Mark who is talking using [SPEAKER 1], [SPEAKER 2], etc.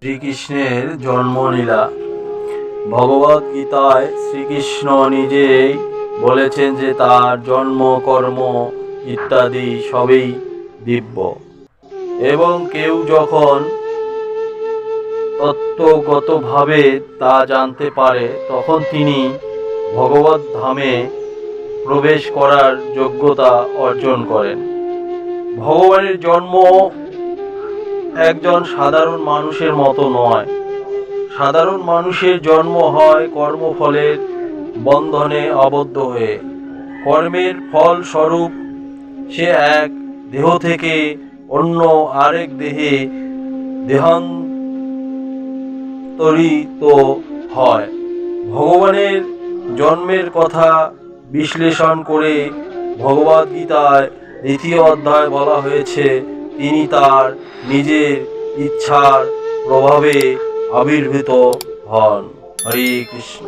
[SPEAKER 1] শ্রীকৃষ্ণের জন্মলীলা। ভগবদ গীতায় শ্রীকৃষ্ণ নিজেই বলেছেন যে তার জন্ম, কর্ম ইত্যাদি সবই দিব্য, এবং কেউ যখন তত্ত্বগতভাবে তা জানতে পারে তখন তিনি ভগবত ধামে প্রবেশ করার যোগ্যতা অর্জন করেন। ভগবানের জন্ম একজন সাধারণ মানুষের মতো নয়। সাধারণ মানুষের জন্ম হয় কর্মফলের বন্ধনে আবদ্ধ হয়ে। কর্মের ফল স্বরূপ সে এক দেহ থেকে অন্য আরেক দেহে দেহান্তরিত হয়। ভগবানের জন্মের কথা বিশ্লেষণ করে ভগবদ্গীতায় 2য় অধ্যায় বলা হয়েছে, তিনি তার নিজের ইচ্ছার প্রভাবে আবির্ভূত হন। হরে কৃষ্ণ।